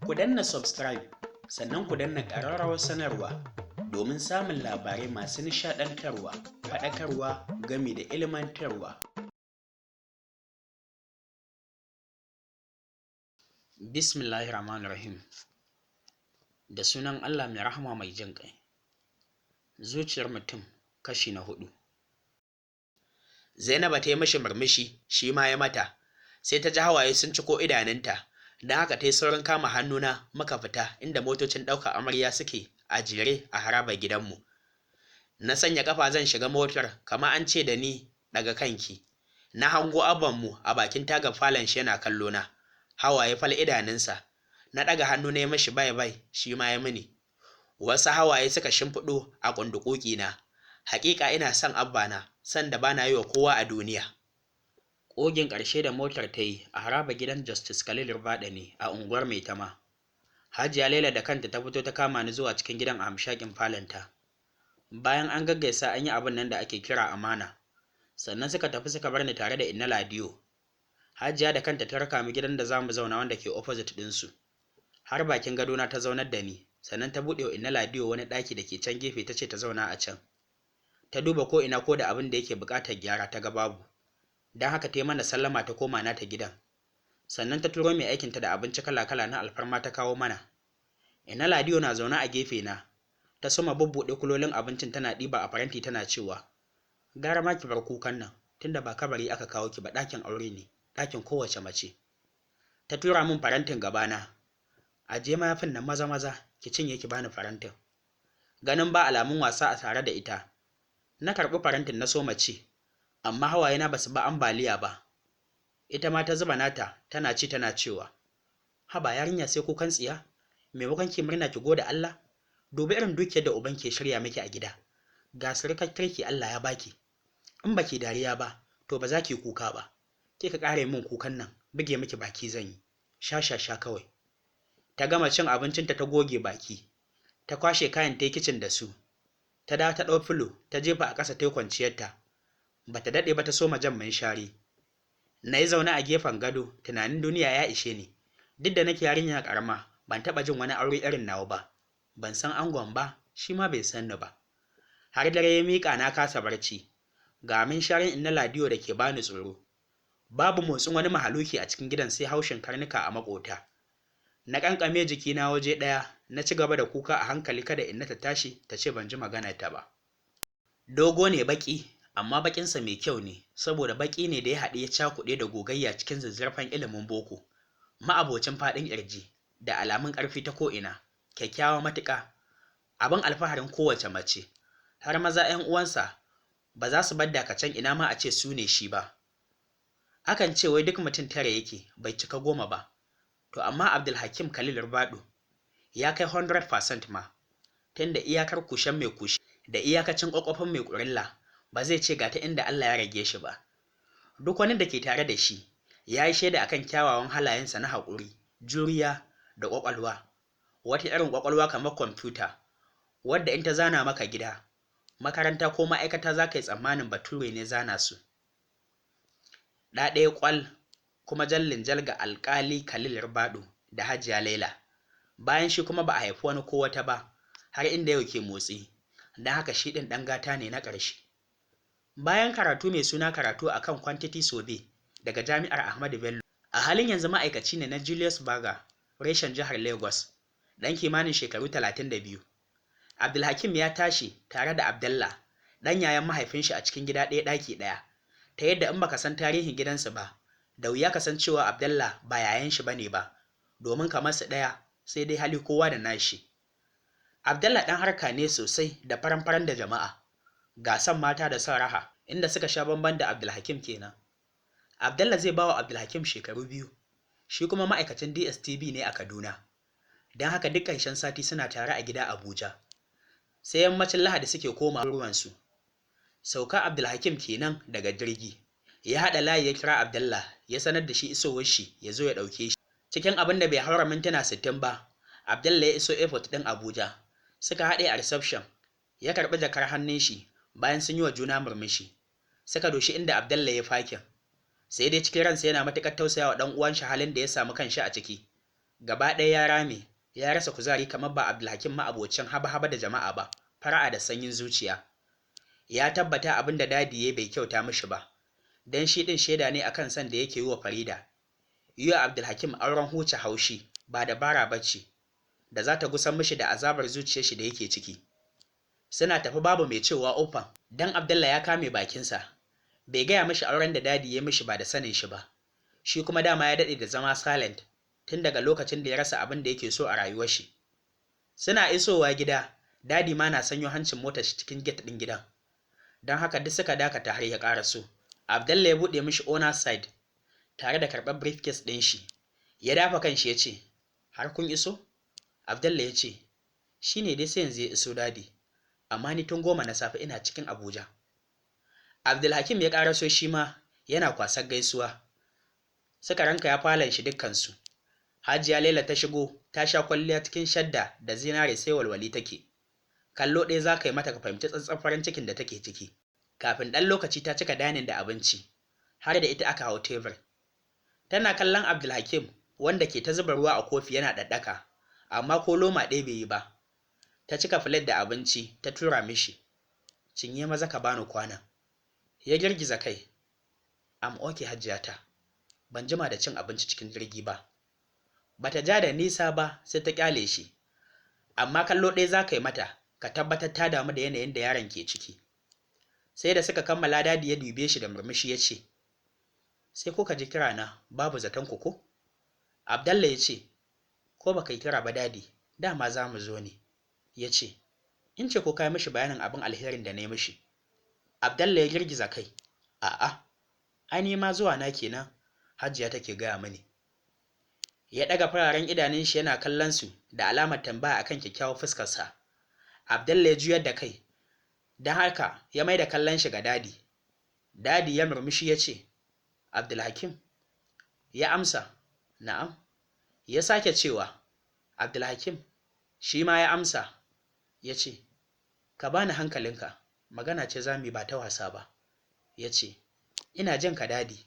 Ku danna subscribe sannan ku danna ƙararrawar sanarwa domin samun labarai masu nishaɗantarwa, faɗakarwa, gami da ilmantarwa. Bismillahirrahmanirrahim. Da sunan Allah mai rahama mai jin ƙai. Zuciyar mutum kashi na 4. Zainaba ta yi mashi murmushi, shi ma ya mata, sai ta ji hawaye sun ciko idanunta, don haka ta yi saurin kama hannuna muka fita inda motocin ɗaukar amarya suke a jere a harabar gidanmu. Na sanya ƙafa zan shiga motar, kamar an ce da ni daga kanki. Na hango abbanmu a bakin tagar falon shi yana kallo na, hawaye fal idanunsa. Na ɗaga hannu na yi mashi bai, shi ma ya mini. Wasu hawaye suka shimfiɗo a ƙunduƙuƙina. Haƙiƙa ina son abbana, son da bana yi wa kowa a duniya. Ƙogin ƙarshe da motar ta yi a harabar gidan Justice Khalil Ribada ne a unguwar Maitama. Hajiya Laila da kanta ta fito ta kama ni zuwa cikin gidan a hamshakin falonta. Bayan an gaggaisa an yi abin nan da ake kira amana, sannan suka tafi suka bar ni tare da Inna Ladiyo. Hajiya da kanta ta raka mu gidan da za mu zauna wanda ke opposite ɗinsu. Har bakin gadona ta zaunar da ni, sannan ta buɗe wa Inna Ladiyo wani ɗaki da ke can gefe ta ce ta zauna a can. Ta duba ko ina ko da abin da yake buƙatar gyara ta ga babu. Don haka ta yi mana sallama ta koma nata gidan. Sannan ta turo mai aikinta da abinci kala-kala na alfarma ta kawo mana. Inna Ladiyo na zaune a gefe na, ta soma bubbuɗe kulolin abincin tana ɗiba a faranti tana cewa, gara ma ki bar kukan nan, tunda ba kabari aka kawo ki ba, ɗakin aure ne, ɗakin kowace mace. Ta tura min farantin gabana. Ajiye mayafin nan maza ki cinye ki bani farantin. Ganin ba alamun wasa a tare da ita, na karɓi farantin na soma ci, amma hawayena ba su ba ambaliya ba. Ita ma ta zuba nata tana ci tana cewa, haba yarinya sai kukan tsiya, maimakon ki murna ki gode Allah, dubi irin dukiyar da uban ke shirya miki a gida, ga surukar kirki Allah ya baki, in baki dariya ba to ba za ki kuka ba, ke ka ƙare min kukan nan buge miki baki zan yi, sha kawai. Ta gama cin abincinta ta goge baki, ta kwashe kayan ta yi kicin da su, ta dawo ta ɗau filo ta jefa a ƙasa ta yi kwanciyarta. Ba ta daɗe ba ta soma jan mai shari. Na yi zaune a gefen gado, tunanin duniya ya ishe ni. Duk da nake yarinya ƙarama, ban taɓa jin wani aure irin nawa ba. Ban san angon ba, shi ma bai san ni ba. Har dare ya miƙa na kasa barci. Ga min sharin Inna Ladiyo da ke bani tsoro. Babu motsin wani mahaluki a cikin gidan sai haushin karnuka a maƙota. Na ƙanƙame jikina waje ɗaya, na ci gaba da kuka a hankali kada Inna ta tashi ta ce ban ji maganarta ba. Dogo ne baƙi, amma baƙinsa mai kyau ne, saboda baƙi ne da ya haɗe ya cakuɗe da gogayya cikin zazzarfan ilimin boko. Ma'abocin faɗin ƙirji, da alamun ƙarfi ta ko'ina, kyakkyawa matuƙa, abin alfaharin kowace mace. Har maza 'yan uwansa ba za su bar dakacen ina ma a ce su ne shi ba. Akan ce wai duk mutum tare yake, bai cika 10 ba. To amma Abdulhakim Khalil Ribadu ya kai 100% ma, tunda iyakar kushen mai kushe da iyakacin ƙwaƙwafin mai ƙurilla ba zai ce ga ta inda Allah ya rage shi ba. Duk wani da ke tare da shi ya yi shaida akan kyawawan halayensa na haƙuri, juriya da ƙwaƙwalwa. Wata irin ƙwaƙwalwa kamar kwamfuta, wadda in ta zana maka gida, makaranta ko ma'aikata za ka yi tsammanin bature ne zana su. Ɗaya ƙwal kuma jallin jalga alƙali Khalil Ribadu da Hajiya Laila. Bayan shi kuma ba a haifi wani ko wata ba, har inda yau ke motsi, don haka shi ɗin ɗan gata ne na ƙarshe. Bayan karatu mai suna karatu a kan Quantity Survey daga Jami'ar Ahmadu Bello, a halin yanzu ma'aikaci ne na Julius Berger, reshen jihar Lagos, ɗan kimanin shekaru 32. Abdulhakim ya tashi tare da Abdallah, ɗan yayan mahaifin shi a cikin gida ɗaya ɗaki ɗaya, ta yadda in baka san tarihin gidansu ba, da wuya ka san cewa Abdallah ba yayan shi bane ba, domin kamar su ɗaya, sai dai hali kowa da nashi. Abdallah ɗan harka ne sosai da faran-faran da jama'a, ga son mata da son raha, inda suka sha bamban da Abdulhakim kenan. Abdallah zai bawa Abdulhakim shekaru 2, shi kuma ma'aikacin DSTV ne a Kaduna, don haka duk ƙarshen sati suna tare a gida Abuja. Sai yammacin Lahadi suke koma ruwansu. Sauka Abdulhakim kenan daga jirgi, ya haɗa layi ya kira Abdallah ya sanar da shi isowar shi ya zo ya ɗauke shi. Cikin abin da bai haura mintuna 60 ba, Abdallah ya iso airport ɗin Abuja. Suka haɗe a reception, ya karɓi jakar hannun shi bayan sun yi wa juna murmushi. Suka doshi inda Abdallah ya fakin. Sai dai cikin ransa yana matuƙar tausaya wa ɗan uwan shi halin da ya samu kanshi a ciki. Gaba ɗaya ya rame, ya rasa kuzari kamar ba Abdulhakim ma'abocin haba-haba da jama'a ba, fara'a da sanyin zuciya. Ya tabbata abin da dadi ya bai kyauta mishi ba, don shi ɗin shaida ne akan san da yake yi wa Farida. Yi wa Abdulhakim auren huce haushi ba dabara ba ce, da za ta gusan mishi da azabar zuciyar shi da yake ciki. Suna tafi babu mai cewa ofan, don Abdallah ya kame bakinsa. Bai gaya mishi auren da dadi ya mishi ba da sanin shi ba. Shi kuma dama ya daɗe da zama silent tun daga lokacin da ya rasa abin da yake so a rayuwar shi. Suna isowa gida, dadi ma na sanyo hancin motar shi cikin gate ɗin gidan. Don haka duk suka dakata har ya ƙaraso. Abdallah ya buɗe mishi owner side tare da karɓar briefcase ɗin shi. Ya dafa kanshi ya ce, har kun iso? Abdallah ya ce, shi ne dai sai yanzu ya iso dadi, amma ni tun 10 na safe ina cikin Abuja. Abdulhakim ya ƙaraso shi ma yana kwasar gaisuwa. Suka ranka ya falon shi dukkansu. Hajiya Laila ta shigo, ta sha kwalliya cikin shadda da zinare sai walwali take. Kallo ɗaya za ka yi mata ka fahimci tsantsan farin cikin da take ciki. Kafin ɗan lokaci ta cika danin da abinci, har da ita aka hau tebur. Tana kallon Abdulhakim wanda ke ta zuba ruwa a kofi yana ɗaɗɗaka, amma ko loma ɗaya bai yi ba. Ta cika filet da abinci ta tura mishi. Cinye maza ka bani kwana. Ya girgiza kai. Am okay hajjiyata. Ban jima da cin abinci cikin jirgi ba. Bata ja da nisa ba sai ta kyale shi. Amma kallo ɗaya za ka yi mata ka tabbatar ta damu da yanayin da yaron ke ciki. Sai da suka kammala dadi ya dube shi da murmushi ya ce, sai kuka ji kira na babu zaton ku ko? Abdallah ya ce, ko baka yi kira ba dadi, dama za mu zo ne. Ya ce, in ce ko kai mishi bayanin abin alherin da na yi mishi. Abdallah ya girgiza kai. A'a, ai ma zuwa na kenan, Hajiya take gaya mani. Ya ɗaga fararen idanun shi yana kallon su da alamar tambaya akan kyakkyawar fuskarsa. Abdallah ya juyar da kai, don haka ya mai da kallon shi ga dadi. Dadi ya murmushi ya ce, Abdulhakim? Ya amsa, na'am. Ya sake cewa, Abdulhakim? Shi ma ya amsa. Ya ce, ka bani hankalinka, magana ce za mu yi ba ta wasa ba. Ya ce, ina jin ka dadi.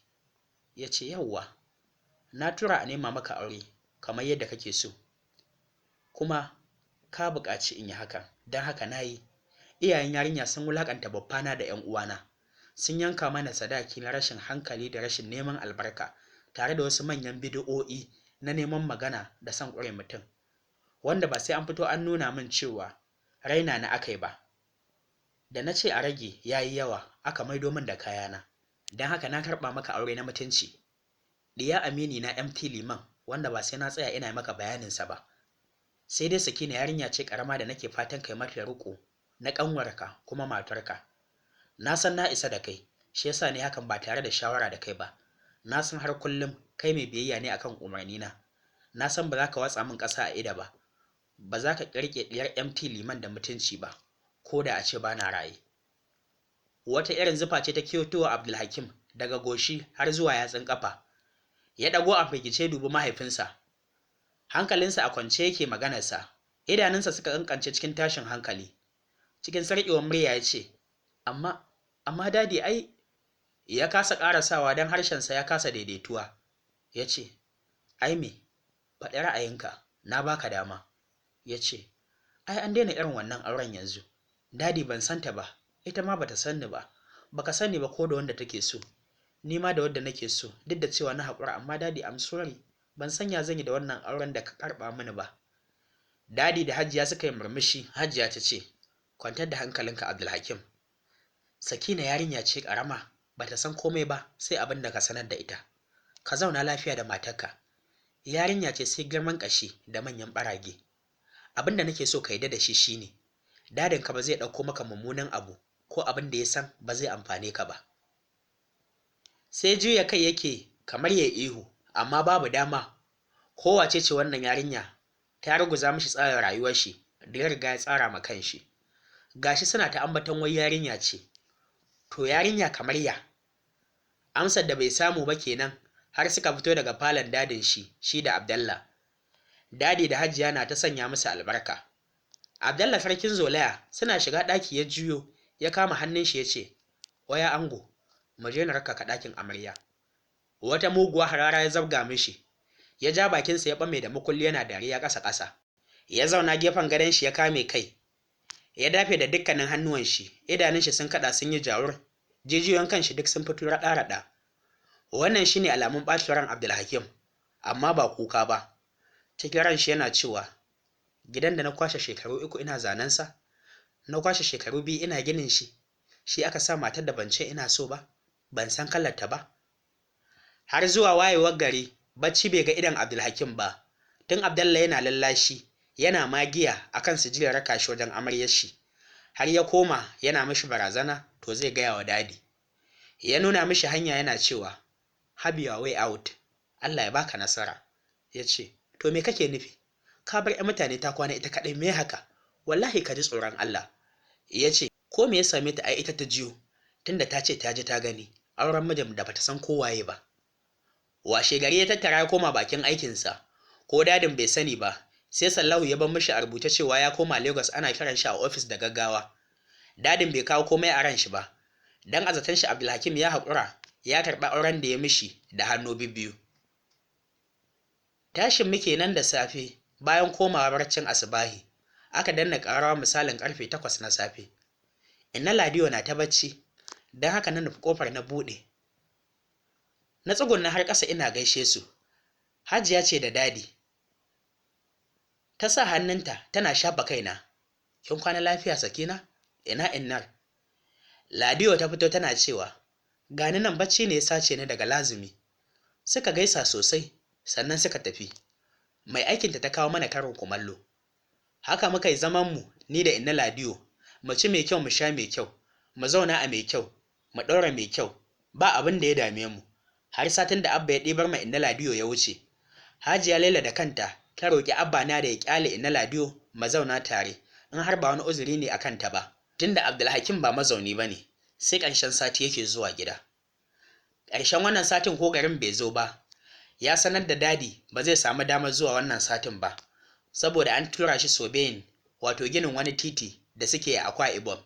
Ya ce, yauwa, na tura a nema maka aure kamar yadda kake so. Kuma ka buƙaci in yi hakan, don haka na yi. Iyayen yarinya sun wulaƙanta babbana da 'yan uwana. Sun yanka mana sadaki na rashin hankali da rashin neman albarka, tare da wasu manyan bidi'o'i na neman magana da son ƙure mutum, wanda ba sai an fito an nuna min cewa raina na aka yi ba. Da na ce a rage ya yi yawa, aka maido min da kayana. Don haka na karɓa maka aure na mutunci. Ɗiya amini na MT Liman, wanda ba sai na tsaya ina maka bayaninsa ba. Sai dai Sakina yarinya ce ƙarama da nake fatan kai mata riƙo na ƙanwarka kuma matarka. Na san na isa da kai, shi yasa ne hakan ba tare da shawara da kai ba. Na san har kullum kai mai biyayya ne akan umarnina. Na san ba za ka watsa min ƙasa a ido ba. Ba za ka ƙirƙe ɗiyar MT Liman da mutunci ba, ko da a ce ba na raye. Wata irin zufa ce ta kewayowa Abdulhakim daga goshi har zuwa yatsun ƙafa. Ya ɗago a firgice dubi mahaifinsa. Hankalinsa a kwance yake maganarsa. Idanunsa suka ƙanƙance cikin tashin hankali. Cikin sarƙewar murya ya ce, amma dadi ai. Ya kasa ƙarasawa don harshensa ya kasa daidaituwa. Ya ce, ai me, faɗi ra'ayinka, na baka dama. Ya ce, ai an daina irin wannan auren yanzu. Dadi ban santa ba, ita ma bata sanni ba. Baka sani ba ko da wanda take so. Ni ma da wadda nake so, duk da cewa na haƙura, amma dadi I'm sorry. Ban sanya zan yi da wannan auren da ka karɓa mini ba. Dadi da Hajiya suka yi murmushi. Hajiya ta ce, kwantar da hankalinka Abdulhakim. Sakina yarinya ce ƙarama, bata san komai ba sai abin da ka sanar da ita. Ka zauna lafiya da matarka. Yarinya ce sai girman ƙashi da manyan ɓarage. Abin da nake so ka yarda da shi shine, dadinka ba zai ɗauko maka mummunan abu ko abin da ya san ba zai amfane ka ba. Sai juya kai yake kamar ya ihu, amma babu dama. Kowace ce wannan yarinya ta ruguza mishi tsarin rayuwar shi da ya riga ya tsara ma kanshi. Gashi suna ta ambaton wai yarinya ce. To yarinya kamar ya? Amsar da bai samu ba kenan har suka fito daga falon dadin shi da Abdallah. Dadi da Hajiya na ta sanya musu albarka. Abdallah sarkin zolaya suna shiga ɗaki ya juyo ya kama hannun shi ya ce, waya ango, mu je na raka ka ɗakin amarya. Wata muguwa harara ya zabga mishi. ya ja bakinsa ya ɓame da makulli yana dariya ƙasa-ƙasa. Ya zauna gefen gadon shi ya kame kai, ya dafe da dukkanin hannuwan shi, idanun shi sun kaɗa sun yi jawur, jijiyoyin kan shi duk sun fito raɗa-raɗa. Wannan shine alamun ɓacin ran Abdulhakim, amma ba kuka ba. Cikin ran shi yana cewa, gidan da na kwashe shekaru 3 ina zanensa, na kwashe shekaru 2 ina ginin shi, shi aka sa matar da ban ce ina so ba, ban san kalarta ba. Har zuwa wayewar gari, bacci bai ga idon Abdulhakim ba, tun Abdallah yana lallashi, yana magiya akan su jiya raka shi wajen amaryar shi, har ya koma yana mishi barazana to zai gaya wa dadi. Ya nuna mishi hanya yana cewa, have your way out, Allah ya baka nasara. Ya ce, to me kake nufi? Ka bar 'yan mutane ta kwana ita kaɗai, me haka? Wallahi ka ji tsoron Allah. Ya ce, ko me ya same ta ai ita ta jiyo, tunda ta ce ta ji ta gani, auren mijin da bata san kowaye ba. Washe gari ya tattara ya koma bakin aikinsa, ko dadin bai sani ba, sai Sallahu ya bar mishi a rubuce cewa ya koma Lagos ana kiran shi a ofis da gaggawa. Dadin bai kawo komai a ran shi ba, dan a zaton shi Abdulhakim ya haƙura ya karɓi auren da ya mishi da hannu bibbiyu. Tashin muke nan da safe bayan komawa barcin asubahi, aka danna ƙarawa misalin ƙarfe 8 na safe. Inna Ladiyo na ta bacci, don haka na nufi ƙofar na buɗe. Na tsugunna har ƙasa ina gaishe su. Hajiya ce da dadi. Ta sa hannunta tana shafa kaina. Kin kwana lafiya Sakina? Ina innar? Ladiyo ta fito tana cewa, gani nan bacci ne ya sace ni daga lazumi. Suka gaisa sosai, sannan suka tafi. Mai aikinta ta kawo mana karin kumallo. Haka muka yi zamanmu ni da Inna Ladiyo, mu ci mai kyau mu sha mai kyau, mu zauna a mai kyau, mu ɗaura mai kyau, ba abin da ya dame mu. Har satin da Abba ya ɗibar ma Inna Ladiyo ya wuce. Hajiya Laila da kanta ta roƙi Abba na da ya ƙyale Inna Ladiyo mu zauna tare, in har ba wani uzuri ne a kanta ba. Tunda Abdulhakim ba mazauni ba ne, sai ƙarshen sati yake zuwa gida. Ƙarshen wannan satin ko garin bai zo ba, ya sanar da dadi ba zai samu damar zuwa wannan satin ba, saboda an tura shi Sobeyin, wato ginin wani titi da suke a Akwa Ibom.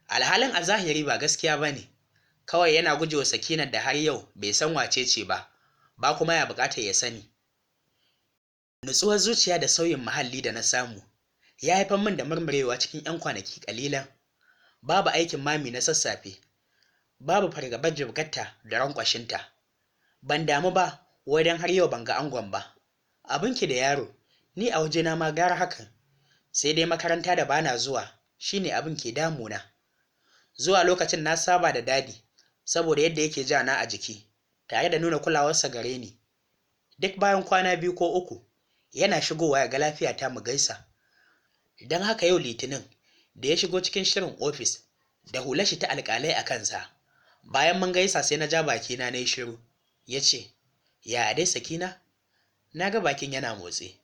Alhalin a zahiri ba gaskiya ba ne, kawai yana gujewa Sakinar da har yau bai san wace ce ba kuma ya buƙatar ya sani. Nutsuwar zuciya da sauyin muhalli da na samu ya haifar min da murmurewa cikin 'yan kwanaki ƙalilan. Babu aikin mami na sassafe, babu fargabar jibgarta da rankwashinta. Ban damu ba wai don har yau ban ga angon ba. Abinki da yaro, ni a wajena ma gara hakan. Sai dai makaranta da bana zuwa shine abin ke damuna. Zuwa lokacin na saba da dadi, saboda yadda yake ja na a jiki, tare da nuna kulawarsa gare ni. Duk bayan kwana 2 ko 3, yana shigowa ya ga lafiyata mu gaisa. Don haka yau Litinin da ya shigo cikin shirin ofis da hular shi ta alƙalai a kansa, bayan mun gaisa sai na ja bakina na yi shiru. Ya ce, ya dai Sakina? Na ga bakin yana motsi.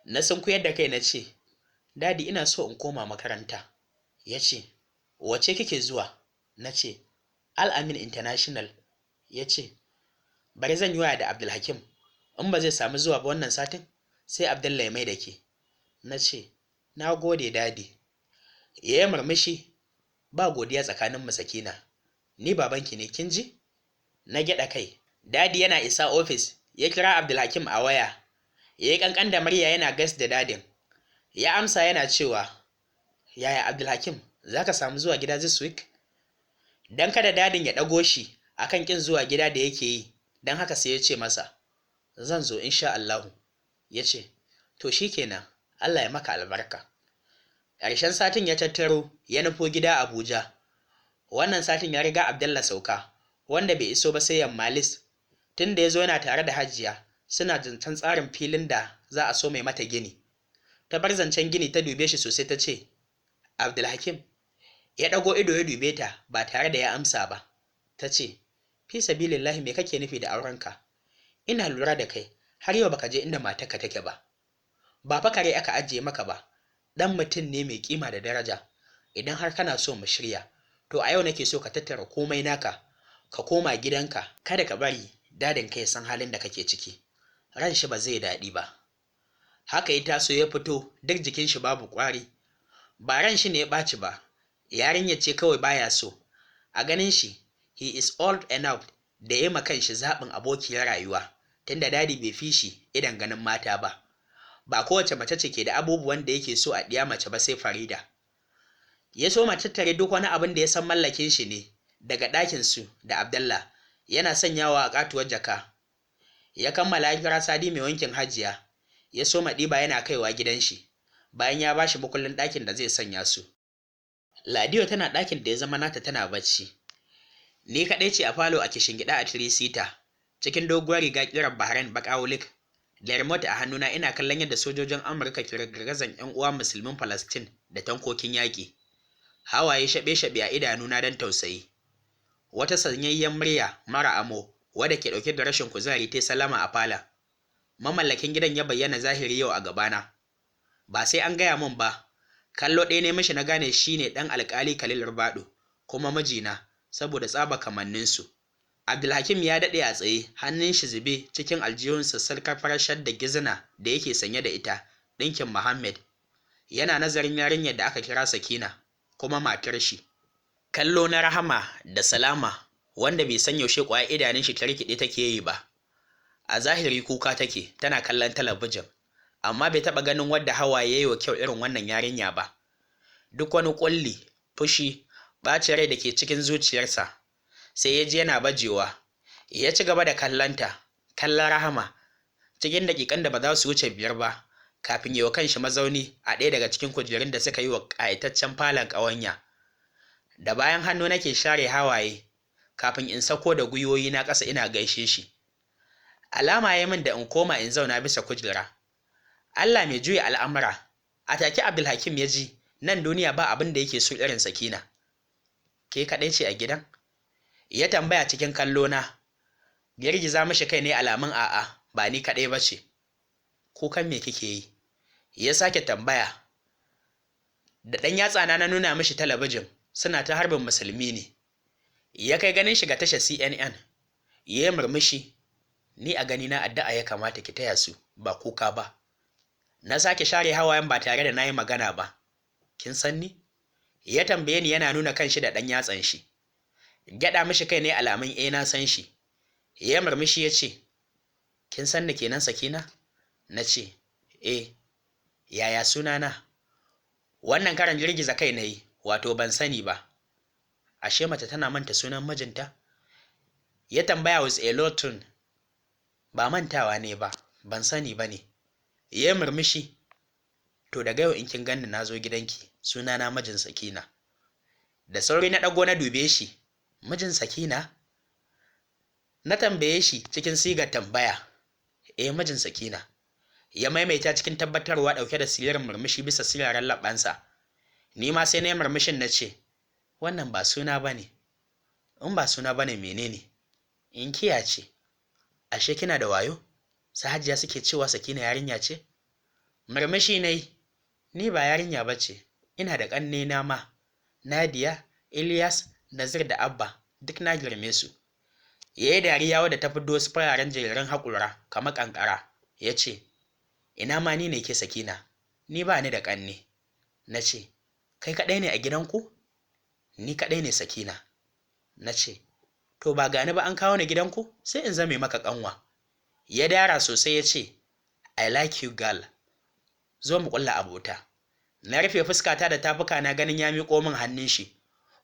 Na sunkuyar da kai na ce, dadi ina so in koma makaranta. Ya ce, wace kike zuwa? Na ce, Al-Amin International. Ya ce, bari zan yi waya da Abdulhakim, in ba zai samu zuwa ba wannan satin, sai Abdallah ya mai da ke. Na ce, na gode dadi. Ya yi murmushi, ba godiya tsakaninmu Sakina. Ni babanki ne kin ji? Na gyaɗa kai. Dadi yana isa ofis, ya kira Abdulhakim a waya. Ya yi ƙanƙan da murya yana gas da dadin. Ya amsa yana cewa, yaya Abdulhakim, za ka samu zuwa gida this week? Don kada dadin ya ɗago shi akan ƙin zuwa gida da yake yi, don haka sai ya ce masa, zan zo insha Allahu. Ya ce, to shi kenan, Allah ya maka albarka. Ƙarshen satin ya tattaro ya nufo gida Abuja. Wannan satin ya riga Abdallah sauka, wanda bai iso ba sai yammalis. Tun da ya zo yana tare da Hajiya, suna zancen tsarin filin da za a so mai mata gini. Ta bar zancen gini ta dube shi sosai ta ce, Abdulhakim. Ya ɗago ido ya dube ta ba tare da ya amsa ba. Ta ce, fi sabilillahi me kake nufi da aurenka? Ina lura da kai, har yau baka je inda matarka take ba. Ba fa kare aka ajiye maka ba, ɗan mutum ne mai kima da daraja. Idan har kana so mu shirya, to a yau nake so ka tattara komai naka, ka koma gidanka, kada ka bari dadin ka ya san halin da kake ciki. Ran shi ba zai daɗi ba. Haka ya taso ya fito, duk jikin shi babu ƙwari. Ba ran shi ne ya ɓaci ba, yarinyar ce kawai baya so. A ganin shi, he is old enough da ya ma kanshi zaɓin abokiyar rayuwa, tunda dadi bai fi shi idan ganin mata ba. Ba kowace mace ce ke da abubuwan da yake so a ɗiya mace ba sai Farida. Ya so ma tattare duk wani abin da ya san mallakin shi ne daga ɗakinsu da Abdallah, yana sanyawa a katuwar jaka. Ya kammala ya kira Sadi mai wankin Hajiya, ya so ma ɗiba yana kaiwa gidan shi, bayan ya bashi makullin ɗakin da zai sanya su. Ladiyo tana ɗakin da ya zama nata tana bacci. Ni kaɗai ce a falo a kishingiɗa a tirisita, cikin doguwar riga ƙirar Bahrain baƙa wulik, da remote a hannuna ina kallon yadda sojojin Amurka ke gargazan 'yan uwa musulmin Falastin da tankokin yaƙi. Hawaye shaɓe-shaɓe a idanuna don tausayi. Wata sanyayyen murya mara amo wadda ke ɗauke da rashin kuzari ta salama a falon. Mamallakin gidan ya bayyana zahiri yau a gabana. Ba sai an gaya min ba, kallo ɗaya ne mishi na gane shi ne ɗan alƙali Khalil Ribadu, kuma mijina, saboda tsaba kamanninsu. Abdulhakim ya daɗe a tsaye, hannun shi zube cikin aljihun sassarkar farashar da gizina da yake sanye da ita, ɗinkin Muhammad. Yana nazarin yarinyar da aka kira Sakina, kuma matar shi. Kallo na rahama da salama, wanda bai san yaushe ƙwayar idanun shi ta rikide take yi ba. A zahiri kuka take, tana kallon talabijin, amma bai taɓa ganin wadda hawaye ya yi wa kyau irin wannan yarinya ba. Duk wani ƙulli, fushi, ɓacin rai da ke cikin zuciyarsa, sai ya ji yana bajewa. Ya ci gaba da kallonta, kallon rahama, cikin daƙiƙan da ba za su wuce 5 ba, kafin yi wa kanshi mazauni a ɗaya daga cikin kujerun da suka yi wa ƙayataccen falon ƙawanya. Da bayan hannu nake share hawaye, kafin in sako da gwiwoyi na ƙasa ina gaishe shi. Alama ya min da in koma in zauna bisa kujera. Allah mai juya al'amura, a take Abdulhakim ya ji nan duniya ba abin da yake so irin Sakina. Ke kaɗai ce a gidan? Ya tambaya cikin kallona. Girgiza mishi kai ne alamun a'a, ba ni kaɗai ba ce. Kukan me kike yi? Ya sake tambaya. Da ɗan yatsana na nuna mishi talabijin, suna ta harbin musulmi ne. Ya kai ganin shi ga tashar CNN. Ya yi murmushi. Ni a ganina addu'a ya kamata ki taya su, ba kuka ba. Na sake share hawayen ba tare da na yi magana ba. Kin san ni? Ya tambaye ni yana nuna kanshi da ɗan yatsan shi. Gyaɗa mishi kai ne alamun na san shi. Ya murmushi ya ce, kin san ni kenan Sakina? Na ce, yaya sunana? Wannan karan girgiza kai na yi, wato ban sani ba. Ashe mace tana manta sunan mijinta? Ya tambaya with a low tone. Ba mantawa ne ba, ban sani ba ne. Ya murmushi. To daga yau in kin ganni na zo gidanki, sunana mijin Sakina. Da sauri na ɗago na dube shi. Mijin Sakina? Na tambaye shi cikin sigar tambaya. Mijin Sakina. Ya maimaita cikin tabbatarwa ɗauke da siririn murmushi bisa siraran laɓansa. Ni ma sai na yi murmushin na ce, wannan ba suna ba ne. In ba suna ba ne menene? In kiya ce. Ashe kina da wayo? Su Hajiya suke cewa Sakina yarinya ce? Murmushi na yi. Ni ba yarinya ba ce. Ina da ƙannena ma. Nadiya, Ilyas, Nazir da Abba, duk na girme su. Ya yi dariya wadda ta fiddo wasu fararen jariran haƙura kamar ƙanƙara. Ya ce, ina ma ni ne ke Sakina, ni ba ni da ƙanne. Na ce, kai kaɗai ne a gidanku? Ni kaɗai ne Sakina. Na ce, to ba gani ba an kawo ni gidanku, sai in zame maka ƙanwa. Ya dara sosai ya ce, I like you girl. Zo mu ƙulla abota. Na rufe fuskata da tafuka na ganin ya miƙo min hannun shi,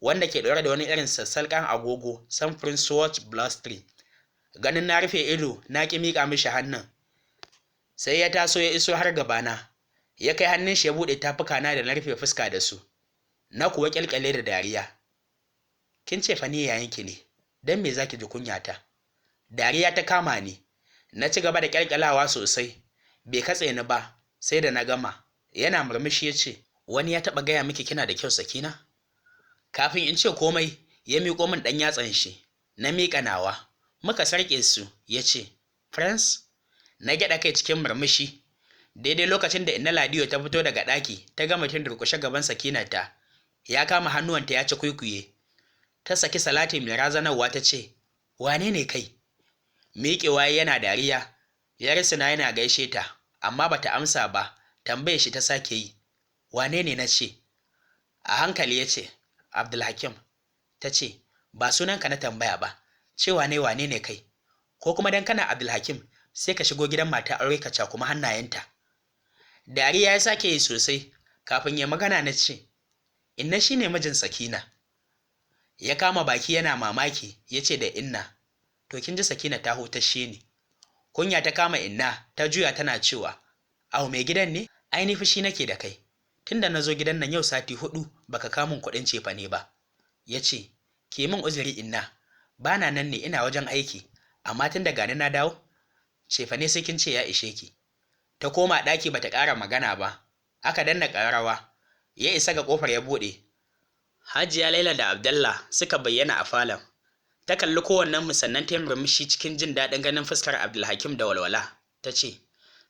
wanda ke ɗaure da wani irin sassalƙan agogo samfurin Swatch Blastry. Ganin na rufe ido na ƙi miƙa mishi hannun. Sai ya taso ya iso har gabana, ya kai hannun shi ya buɗe tafuka na da na rufe fuska da su. Na kuwa ƙyalƙyale da dariya. Kin ce fa ni yayinki ne, don me za ki ji kunyata? Dariya ta kama ni. Na ci gaba da ƙyalƙyalawa sosai. Bai katse ni ba, sai da na gama. Yana murmushi ya ce, wani ya taɓa gaya miki kina da kyau Sakina? Kafin in ce komai, ya miƙo min ɗan yatsan shi. Na miƙa nawa. Muka sarƙe su, ya ce, Friends? Na gyaɗa kai cikin murmushi. Daidai lokacin da Inna Ladiyo ta fito daga ɗaki, ta ga mutum durƙushe gaban Sakinarta. Ya kama hannuwanta ya ci kwaikwaye. Ta saki salati mai razanarwa ta ce, wane ne kai? Miƙewa yana dariya. Ya risina yana gaishe ta, amma bata amsa ba. Tambaye shi ta sake yi. Wane ne na ce? A hankali ya ce, Abdulhakim. Ta ce, ba sunanka na tambaya ba, cewa ne wane ne kai? Ko kuma dan kana Abdulhakim sai ka shigo gidan mata aure ka cakuma hannayenta. Dariya ya sake yi sosai, kafin ya magana na ce, Inna shi ne mijin Sakina. Ya kama baki yana mamaki, ya ce da Inna, to kin ji Sakina ta hutashe ni. Kunya ta kama Inna, ta juya tana cewa, Au mai gidan ne? Ai ni fushi nake da kai. Tunda na zo gidan nan yau sati 4 baka kamun kuɗin cefane ba. Ya ce, Ki min uzuri Inna, ba na nan ne ina wajen aiki, amma tun da gani na dawo, cefane sai kin ce ya ishe ki. Ta koma ɗaki bata ƙara magana ba, aka danna ƙararrawa, ya isa ga ƙofar ya buɗe. Hajiya Laila da Abdallah suka bayyana a falon. Ta kalli kowannen sannan ta yi murmushi cikin jin daɗin ganin fuskar Abdulhakim da walwala. Ta ce,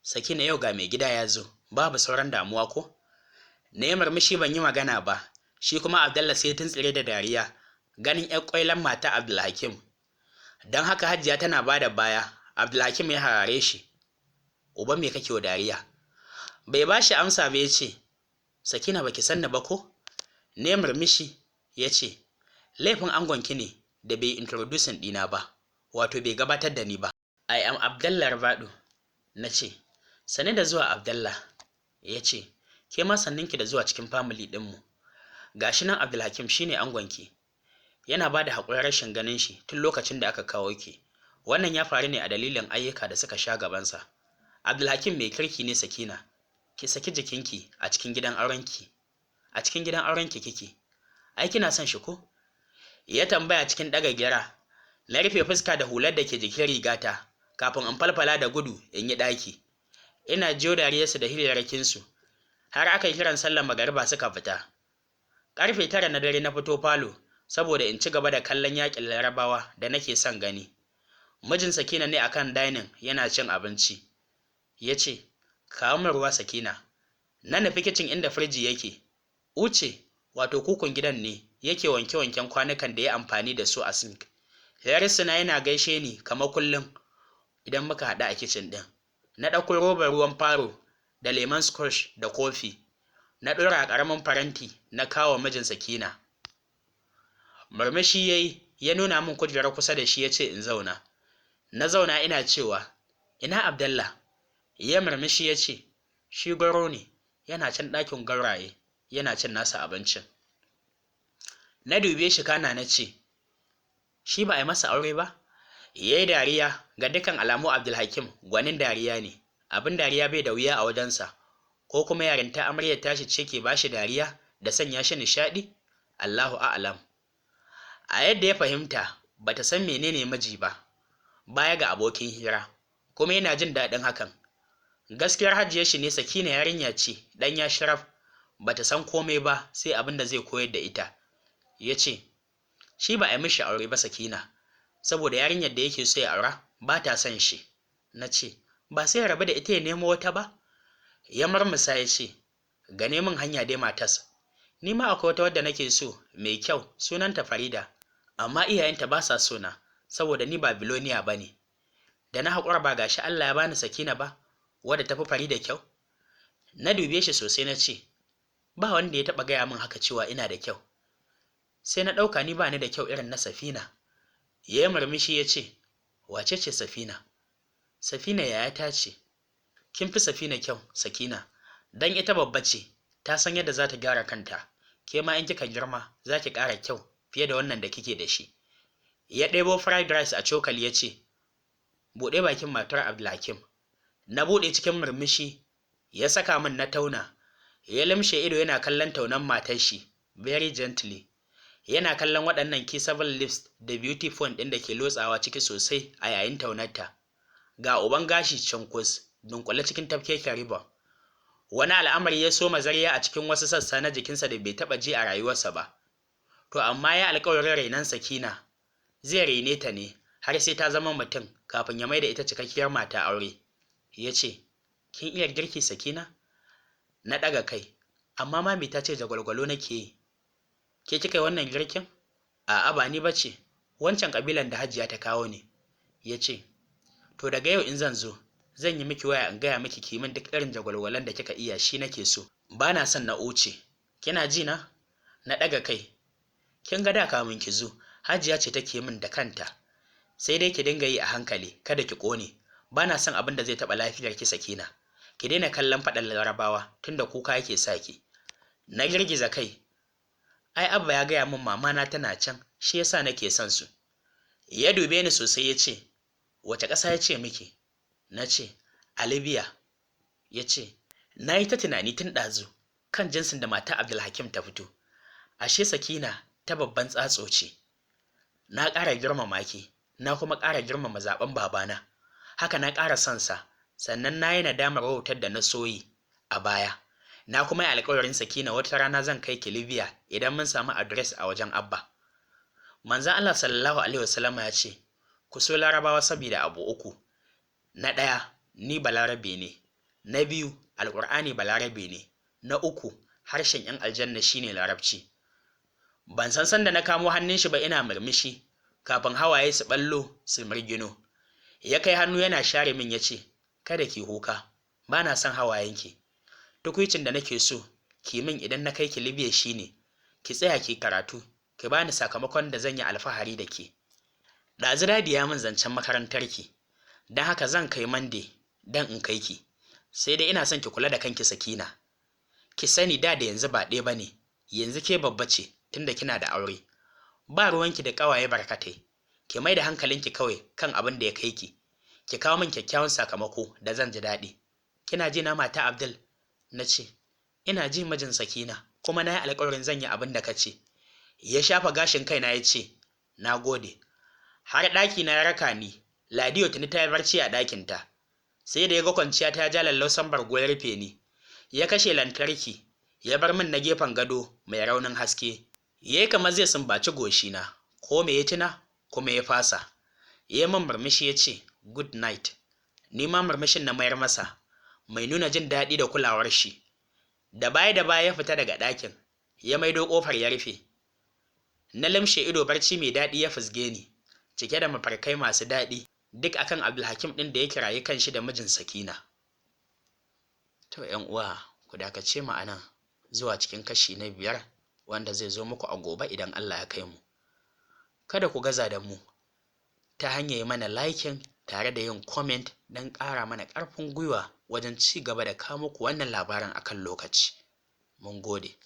Sakina yau ga mai gida ya zo, babu sauran damuwa ko? Na yi murmushi ban yi magana ba, shi kuma Abdallah sai tuntsire da dariya, ganin ƴar ƙwailan mata Abdulhakim. Don haka Hajiya tana ba da baya, Abdulhakim ya harare shi. Uba me kake wa dariya? Bai ba shi amsa ba ya ce, Sakina baki sanni ba ko? Ne murmushi ya ce, laifin angonki ne da bai introducing ɗina ba, wato bai gabatar da ni ba. I am Abdallah Rabadu. Na ce, sane da zuwa Abdallah. Ya ce, ke ma sanninki da zuwa cikin family ɗinmu. Gashi nan Abdulhakim shine angonki. Yana ba da haƙurin rashin ganin shi tun lokacin da aka kawo ki. Wannan ya faru ne a dalilin ayyuka da suka sha gabansa. Abdulhakim mai kirki ne Sakina. Ki saki jikinki a cikin gidan aurenki. A cikin gidan aurenki kike. Ai kina son shi ko? Ya tambaya cikin ɗaga gira. Na rufe fuska da hular da ke jikin rigata kafin in falfala da gudu in yi ɗaki. Ina jiyo dariyarsu da hirarrakinsu. Har aka yi kiran sallar magariba suka fita. Ƙarfe 9 na dare na fito falo saboda in ci gaba da kallon yaƙin Larabawa da nake son gani. Mijin Sakina ne akan dining yana cin abinci. Ya ce, kawo min ruwa Sakina. Na nufi kicin inda firiji yake. Uce, wato kukun gidan ne, yake wanke-wanken kwanukan da ya amfani da su a sink. Yarisuna yana gaishe ni kamar kullum idan muka haɗu a kicin ɗin. Na ɗauko robar ruwan faro da lemon squash da kofi. Na ɗora a ƙaramin faranti na kawo mijin Sakina. Murmushi ya nuna min kujerar kusa da shi ya ce in zauna. Na zauna ina cewa, ina Abdallah? Ya murmushi ya ce, shi gwaro ne, yana can ɗakin gauraye, yana cin nasa abincin. Na dube shi kana na ce, shi ba a yi masa aure ba? Ya yi dariya, ga dukkan alamu Abdulhakim gwanin dariya ne, abin dariya bai da wuya a wajensa, ko kuma yarinta amaryar tashi ce ke ba shi dariya da sanya shi nishaɗi? Allahu a'alam. A yadda ya fahimta, ba ta san menene miji ba, baya ga abokin hira, kuma yana jin daɗin hakan. Gaskiyar hajiyar shi ne Sakina yarinya ce, ɗanya sharaf, ba ta san komai ba sai abin da zai koyar da ita. Ya ce, shi ba a yi mishi aure ba Sakina, saboda yarinyar da yake so ya aura ba ta son shi. Na ce, ba sai ya rabu da ita ya nemo wata ba? Ya murmusa ya ce, gane min hanya dai matas. Ni ma akwai wata wadda nake so, mai kyau, sunanta Farida, amma iyayenta ba sa so na, saboda ni ba biloniya ba ne. Da na haƙura ba gashi Allah ya bani Sakina ba, wadda ta fi Farida kyau? Na dube shi sosai na ce, ba wanda ya taɓa gaya min haka cewa ina da kyau. Sai na ɗauka ni ba ni da kyau irin na Safina. Ya yi murmushi ya ce, wace ce Safina? Safina yayata ce. Kin fi Safina kyau, Sakina, don ita babba ce, ta san yadda za ta gyara kanta. Ke ma in kika girma za ki ƙara kyau fiye da wannan da kike da shi. Ya ɗebo fried rice a cokali ya ce, buɗe bakin matar Abdulhakim. Na buɗe cikin murmushi, ya saka min na tauna. Ya limshe ido yana kallon taunan matar shi, very gently. Yana kallon waɗannan kissable lips da beauty phone ɗin da ke lotsawa ciki sosai a yayin taunarta. Ga uban gashi cunkus, dunkule cikin tafkeken ribbon. Wani al'amari ya soma zarya a cikin wasu sassa na jikinsa da bai taɓa ji a rayuwarsa ba. To amma ya alƙawarin rainon Sakina. Zai raine ta ne har sai ta zama mutum kafin ya maida ita cikakkiyar mata aure. Ya ce, kin iya girki Sakina? Na ɗaga kai, amma mami ta ce jagwalgwalo nake yi. Ke kika yi wannan girkin? A'a ba ni ba ce, wancan ƙabilan da Hajiya ta kawo ne. Ya ce, to daga yau in zan zo, zan yi miki waya in gaya miki kimin duk irin jagwalgwalan da kika iya shi nake so. Ba na son na uce. Kina ji na? Na ɗaga kai. Kin ga da kamun ki zo, Hajiya ce take min da kanta. Sai dai ki dinga yi a hankali, kada ki ƙone. ba na son abin da zai taɓa lafiyarki Sakina. Ki daina kallon faɗan Larabawa tunda kuka yake sa ki. Na girgiza kai. Ai Abba ya gaya min mamana tana can, shi yasa nake son su. Ya dube ni sosai ya ce, wace ƙasa ya ce miki? Na ce, a Libya. Ya ce, na yi ta tunani tun ɗazu kan jinsin da mata Abdulhakim ta fito. Ashe Sakina ta babban tsatso ce. Na ƙara girmama ki, na kuma ƙara girmama zaɓen babana. Haka na ƙara son sa, sannan na yi nadamar wautar da na soyi a baya. Na kuma yi alƙawarin Sakina wata rana zan kai ki Libya idan mun samu adres a wajen Abba. Manzon Allah sallallahu alaihi wasallam ya ce, ku so Larabawa saboda abu uku. Na ɗaya, ni Balarabe ne. Na biyu, Alƙur'ani Balarabe ne. Na uku, harshen 'yan aljanna shine Larabci. Ban san sanda na kamo hannun shi ba ina murmushi, kafin hawaye su ɓallo su mirgino. Ya kai hannu yana share min ya ce, kada ki kuka, ba na son hawayenki. Tukuicin da nake so ki min idan na kai ki Libya shine, ki tsaya ki karatu, ki bani sakamakon da zan yi alfahari da ke. Ɗazu Dadi ya min zancen makarantarki, don haka zan kai Monday don in kai ki. Sai dai ina son ki kula da kanki Sakina. Ki sani da yanzu ba ɗaya ba ne, yanzu ke babba ce tunda kina da aure. Ba ruwanki da ƙawaye barkatai, ki mai da hankalinki kawai kan abin da ya kai ki. Ki kawo min kyakkyawan sakamako da zan ji daɗi. Kina ji na mata Abdul? Na ce, ina ji mijin Sakina, kuma na yi alƙawarin zan yi abin da ka ce. Ya shafa gashin kaina ya ce, na gode. Har ɗaki na ya raka ni, Ladiyo tuni ta yi barci a ɗakinta. Sai da ya ga kwanciya ta ja lallausan bargo ya rufe ni. Ya kashe lantarki, ya bar min na gefen gado mai raunin haske. Ya yi kamar zai sumbaci goshina, ko me ya tuna, kuma ya fasa. Ya yi min murmushi ya ce, good night. Ni ma murmushin na mayar masa, mai nuna jin daɗi da kulawar shi. Da baya ya fita daga ɗakin, ya maido ƙofar ya rufe. Na lamshe ido barci mai daɗi ya fusge ni, cike da mafarkai masu daɗi, duk akan Abdulhakim ɗin da ya kirayi kanshi da mijin Sakina. To ‘yan uwa, ku dakace mu anan zuwa cikin kashi na 5 wanda zai zo muku a gobe idan Allah ya kai mu. Kada ku gaza da mu ta hanyar yi mana liking tare da yin comment don ƙara mana ƙarfin gwiwa wajen ci gaba da kawo muku wannan labarin akan lokaci. Mun gode.